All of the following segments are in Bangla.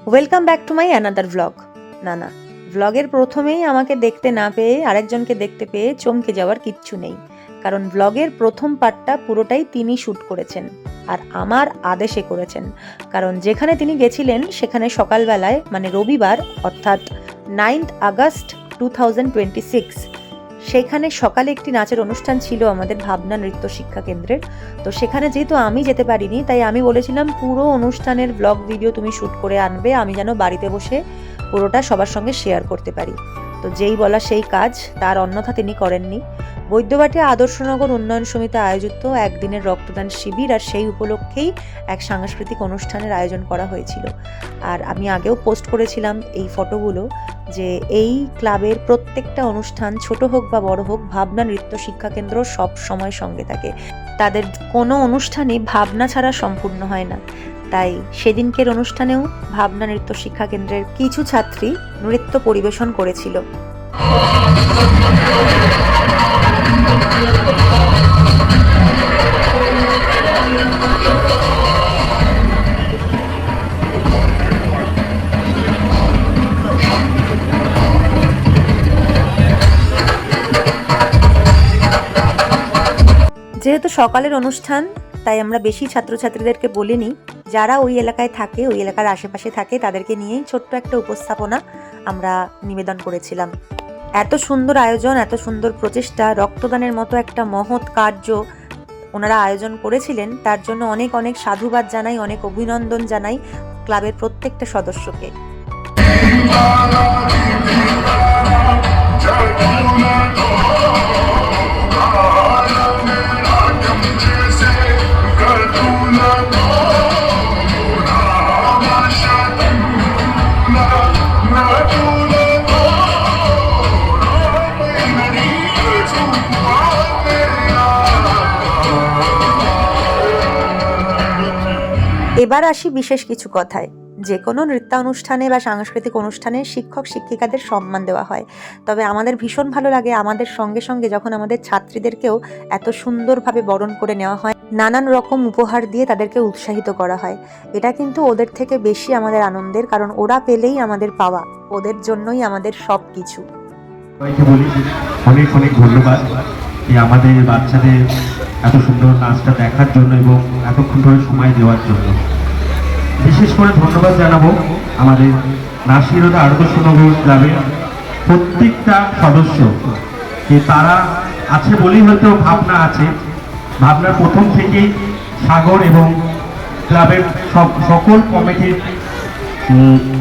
Welcome back to my another vlog. না, ভ্লগের প্রথমেই আমাকে দেখতে না পেয়ে আরেকজনকে দেখতে পেয়ে চমকে যাওয়ার কিচ্ছু নেই, কারণ ভ্লগের প্রথম পার্টটা পুরোটাই তিনি শ্যুট করেছেন আর আমার আদেশে করেছেন। কারণ যেখানে তিনি গেছিলেন সেখানে সকালবেলায় মানে রবিবার অর্থাৎ 9th আগস্ট 2026 সেখানে সকালে একটি নাচের অনুষ্ঠান ছিল আমাদের ভাবনা নৃত্য শিক্ষা কেন্দ্রের। তো সেখানে যেহেতু আমি যেতে পারিনি, তাই আমি বলেছিলাম পুরো অনুষ্ঠানের ব্লগ ভিডিও তুমি শ্যুট করে আনবে, আমি যেন বাড়িতে বসে পুরোটা সবার সঙ্গে শেয়ার করতে পারি। তো যেই বলা সেই কাজ, তার অন্যথা তিনি করেননি। বৈদ্যবাটী আদর্শনগর উন্নয়ন সমিতি আয়োজিত একদিনের রক্তদান শিবির, আর সেই উপলক্ষেই এক সাংস্কৃতিক অনুষ্ঠানের আয়োজন করা হয়েছিল। আর আমি আগেও পোস্ট করেছিলাম এই ফটোগুলো, যে এই ক্লাবের প্রত্যেকটা অনুষ্ঠান ছোট হোক বা বড় হোক, ভাবনা নৃত্য শিক্ষা কেন্দ্র সব সময় সঙ্গে থাকে। তাদের কোনো অনুষ্ঠানই ভাবনা ছাড়া সম্পূর্ণ হয় না। তাই সেদিনকের অনুষ্ঠানেও ভাবনা নৃত্য শিক্ষা কেন্দ্রের কিছু ছাত্রী নৃত্য পরিবেশন করেছিল। যেহেতু সকালের অনুষ্ঠান, তাই আমরা বেশি ছাত্রছাত্রীদেরকে বলিনি। যারা ওই এলাকায় থাকে, ওই এলাকার আশেপাশে থাকে, তাদেরকে নিয়েই ছোট্ট একটা উপস্থাপনা আমরা নিবেদন করেছিলাম। এত সুন্দর আয়োজন, এত সুন্দর প্রচেষ্টা, রক্তদানের মতো একটা মহৎ কার্য ওনারা আয়োজন করেছিলেন, তার জন্য অনেক অনেক সাধুবাদ জানাই, অনেক অভিনন্দন জানাই ক্লাবের প্রত্যেকটা সদস্যকে। এবার আসি বিশেষ কিছু কথায়। যে কোনো নৃত্যানুষ্ঠানে বা সাংস্কৃতিক অনুষ্ঠানে শিক্ষক শিক্ষিকাদের সম্মান দেওয়া হয়, তবে আমাদের ভীষণ ভালো লাগে আমাদের সঙ্গে সঙ্গে যখন আমাদের ছাত্রীদেরকেও এত সুন্দরভাবে বরণ করে নেওয়া হয়, নানান রকম উপহার দিয়ে তাদেরকে উৎসাহিত করা হয়। এটা কিন্তু ওদের থেকে বেশি আমাদের আনন্দের, কারণ ওরা পেলেই আমাদের পাওয়া, ওদের জন্যই আমাদের সব কিছু। অনেক অনেক ধন্যবাদ আমাদের বাচ্চাদের এত সুন্দর নাচটা দেখার জন্য এবং এতক্ষণ ধরে সময় দেওয়ার জন্য। বিশেষ করে ধন্যবাদ জানাবো আমাদের নাসিরোদা আদর্শনগর ক্লাবের প্রত্যেকটা সদস্য, যে তারা আছে বলেই হয়তো ভাবনা আছে। ভাবনার প্রথম থেকেই সাগর এবং ক্লাবের সকল কমিটির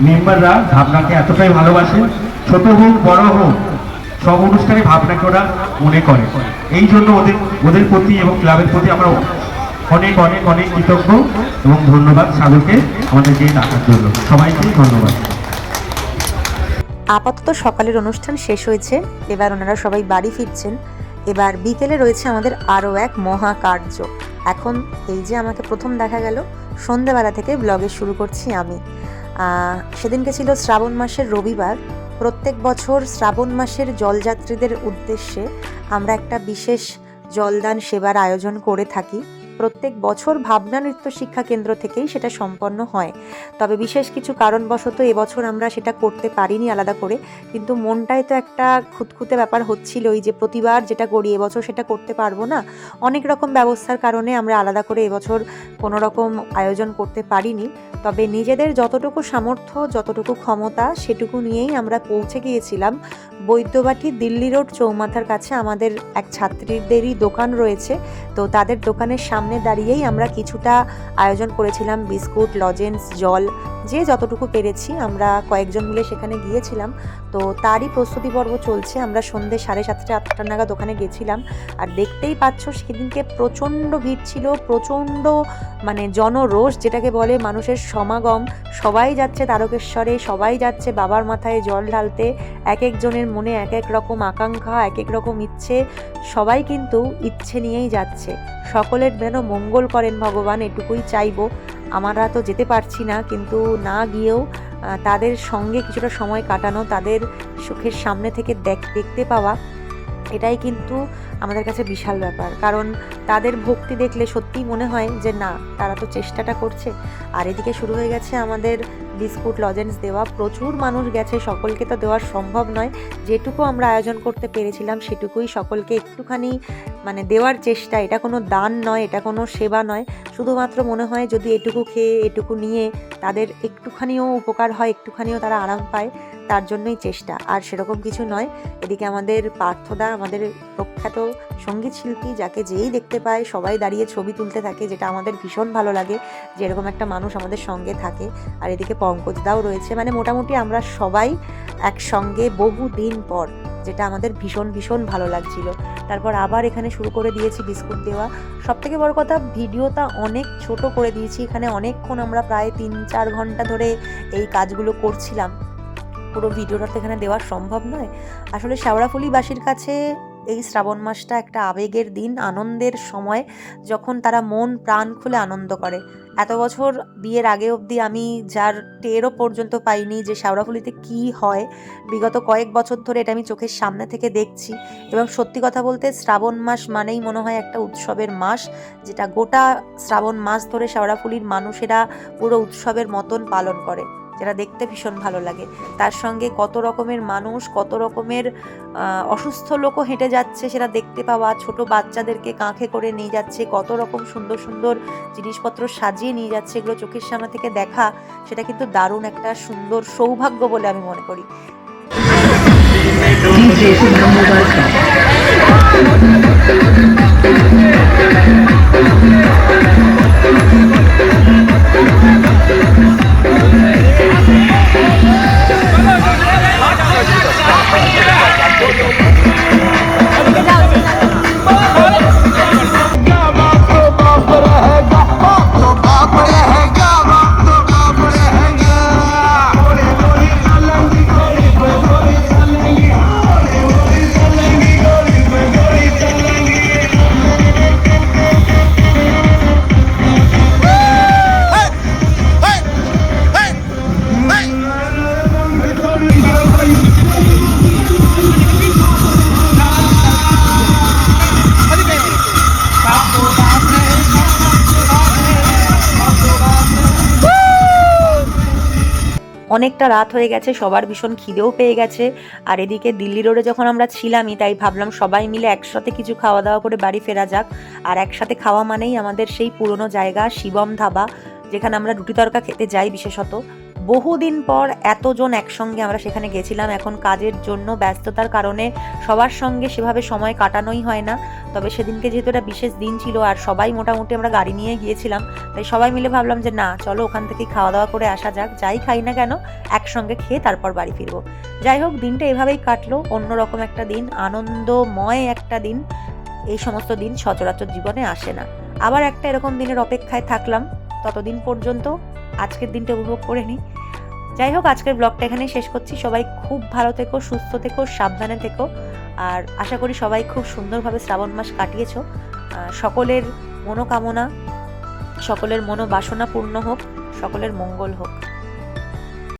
মেম্বাররা ভাবনাকে এতটাই ভালোবাসে, ছোট হোক বড় হোক সব অনুষ্ঠানে ভাবনাকে ওরা মনে করে। এই জন্য ওদের প্রতি এবং ক্লাবের প্রতি আমরা অনেক অনেক অনেক কৃতজ্ঞ এবং ধন্যবাদ সাগরকে আমাদেরকে ডাকার জন্য। সবাইকে ধন্যবাদ। আপাতত সকালের অনুষ্ঠান শেষ হয়েছে, এবার ওনারা সবাই বাড়ি ফিরছেন। এবার বিকেলে রয়েছে আমাদের আরও এক মহা কার্য। এখন এই যে আমাকে প্রথম দেখা গেল, সন্ধ্যেবেলা থেকে ব্লগে শুরু করছি আমি। সেদিনকে ছিল শ্রাবণ মাসের রবিবার। প্রত্যেক বছর শ্রাবণ মাসের জলযাত্রীদের উদ্দেশ্যে আমরা একটা বিশেষ জলদান সেবার আয়োজন করে থাকি। প্রত্যেক বছর ভাবনা নৃত্য শিক্ষা কেন্দ্র থেকেই সেটা সম্পন্ন হয়, তবে বিশেষ কিছু কারণবশত এবছর আমরা সেটা করতে পারিনি আলাদা করে। কিন্তু মনটায় তো একটা খুঁতখুঁতে ব্যাপার হচ্ছিলই যে প্রতিবার যেটা করি এবছর সেটা করতে পারবো না। অনেক রকম ব্যবস্থার কারণে আমরা আলাদা করে এবছর কোনো রকম আয়োজন করতে পারিনি। তবে নিজেদের যতটুকু সামর্থ্য, যতটুকু ক্ষমতা, সেটুকু নিয়েই আমরা পৌঁছে গিয়েছিলাম বৈদ্যবাটী দিল্লি রোড চৌমাথার কাছে। আমাদের এক ছাত্রীদেরই দোকান রয়েছে, তো তাদের দোকানের সামনে দাঁড়িয়েই আমরা কিছুটা আয়োজন করেছিলাম, বিস্কুট, লজেন্স, জল, যে যতটুকু পেরেছি আমরা কয়েকজন মিলে সেখানে গিয়েছিলাম। তো তারই প্রস্তুতি পর্ব চলছে। আমরা সন্ধ্যে 7:30 8টা নাগাদ ওখানে গেছিলাম, আর দেখতেই পাচ্ছ সেদিনকে প্রচণ্ড ভিড় ছিল, প্রচণ্ড মানে জনরোষ যেটাকে বলে, মানুষের সমাগম। সবাই যাচ্ছে তারকেশ্বরে, সবাই যাচ্ছে বাবার মাথায় জল ঢালতে। এক একজনের মনে এক এক রকম আকাঙ্ক্ষা, এক এক রকম ইচ্ছে, সবাই কিন্তু ইচ্ছে নিয়েই যাচ্ছে। সকলের যেন মঙ্গল করেন ভগবান, এটুকুই চাইবো। আমরা তো যেতে পারছি না, কিন্তু না গিয়েও তাদের সঙ্গে কিছুটা সময় কাটানো, তাদের সুখের সামনে থেকে দেখতে পাওয়া, এটাই কিন্তু আমাদের কাছে বিশাল ব্যাপার। কারণ তাদের ভক্তি দেখলে সত্যিই মনে হয় যে না, তারা তো চেষ্টাটা করছে। আর এদিকে শুরু হয়ে গেছে আমাদের বিস্কুট লজেন্স দেওয়া। প্রচুর মানুষ গেছে, সকলকে তো দেওয়া সম্ভব নয়। যেটুকু আমরা আয়োজন করতে পেরেছিলাম সেটুকুই সকলকে একটুখানি মানে দেওয়ার চেষ্টা। এটা কোনো দান নয়, এটা কোনো সেবা নয়, শুধুমাত্র মনে হয় যদি এটুকু খেয়ে এটুকু নিয়ে তাদের একটুখানিও উপকার হয়, একটুখানিও তারা আরাম পায়, তার জন্যই চেষ্টা, আর সেরকম কিছু নয়। এদিকে আমাদের পার্থদা, আমাদের প্রখ্যাত সঙ্গীত শিল্পী, যাকে যেই দেখতে পায় সবাই দাঁড়িয়ে ছবি তুলতে থাকে, যেটা আমাদের ভীষণ ভালো লাগে যে এরকম একটা মানুষ আমাদের সঙ্গে থাকে। আর এদিকে পঙ্কজদাও রয়েছে, মানে মোটামুটি আমরা সবাই একসঙ্গে বহু দিন পর, যেটা আমাদের ভীষণ ভীষণ ভালো লাগছিল। তারপর আবার এখানে শুরু করে দিয়েছি বিস্কুট দেওয়া। সবথেকে বড় কথা, ভিডিওটা অনেক ছোট করে দিয়েছি। এখানে অনেকক্ষণ আমরা প্রায় 3-4 ঘন্টা ধরে এই কাজগুলো করছিলাম। পুরো ভিডিওটা তো এখানে দেওয়া সম্ভব নয়। আসলে শেওড়াফুলিবাসীর কাছে এই শ্রাবণ মাসটা একটা আবেগের দিন, আনন্দের সময়, যখন তারা মন প্রাণ খুলে আনন্দ করে। এত বছর বিয়ের আগে অবধি আমি যার টেরও পর্যন্ত পাইনি যে শেওড়াফুলিতে কি হয়, বিগত কয়েক বছর ধরে এটা আমি চোখের সামনে থেকে দেখছি। এবং সত্যি কথা বলতে শ্রাবণ মাস মানেই মনে হয় একটা উৎসবের মাস, যেটা গোটা শ্রাবণ মাস ধরে শেওড়াফুলির মানুষেরা পুরো উৎসবের মতন পালন করে, যেটা দেখতে ভীষণ ভালো লাগে। তার সঙ্গে কত রকমের মানুষ, কত রকমের অসুস্থ লোকও হেঁটে যাচ্ছে, সেটা দেখতে পাওয়া, ছোট বাচ্চাদেরকে কাঁখে করে নিয়ে যাচ্ছে, কত রকম সুন্দর সুন্দর জিনিসপত্র সাজিয়ে নিয়ে যাচ্ছে, এগুলো চোখের সামনে থেকে দেখা, সেটা কিন্তু দারুণ একটা সুন্দর সৌভাগ্য বলে আমি মনে করি। অনেকটা রাত হয়ে গেছে, সবার ভীষণ খিদেও পেয়ে গেছে। আর এদিকে দিল্লি রোডে যখন আমরা ছিলামই, তাই ভাবলাম সবাই মিলে একসাথে কিছু খাওয়া দাওয়া করে বাড়ি ফেরা যাক। আর একসাথে খাওয়া মানেই আমাদের সেই পুরনো জায়গা শিবম ধাবা, যেখানে আমরা রুটি তরকা খেতে যাই বিশেষত। বহুদিন পর এতজন একসঙ্গে আমরা সেখানে গেছিলাম। এখন কাজের জন্য ব্যস্ততার কারণে সবার সঙ্গে সেভাবে সময় কাটানোই হয় না। তবে সেদিনকে যেহেতু একটা বিশেষ দিন ছিল আর সবাই মোটামুটি আমরা গাড়ি নিয়ে গিয়েছিলাম, তাই সবাই মিলে ভাবলাম যে না, চলো ওখান থেকেই খাওয়া দাওয়া করে আসা যাক, যাই খাই না কেন একসঙ্গে খেয়ে তারপর বাড়ি ফিরবো। যাই হোক, দিনটা এভাবেই কাটলো, অন্যরকম একটা দিন, আনন্দময় একটা দিন। এই সমস্ত দিন সচরাচর জীবনে আসে না। আবার একটা এরকম দিনের অপেক্ষায় থাকলাম, ততদিন পর্যন্ত আজকের দিনটা উপভোগ করে নিই। যাই হোক, আজকের ব্লগটা এখানে শেষ করছি। সবাই খুব ভালো থেকো, সুস্থ থেকো, সাবধানে থেকো। আর আশা করি সবাই খুব সুন্দরভাবে শ্রাবণ মাস কাটিয়েছো। সকলের মনোকামনা, সকলের মনোবাসনা পূর্ণ হোক, সকলের মঙ্গল হোক।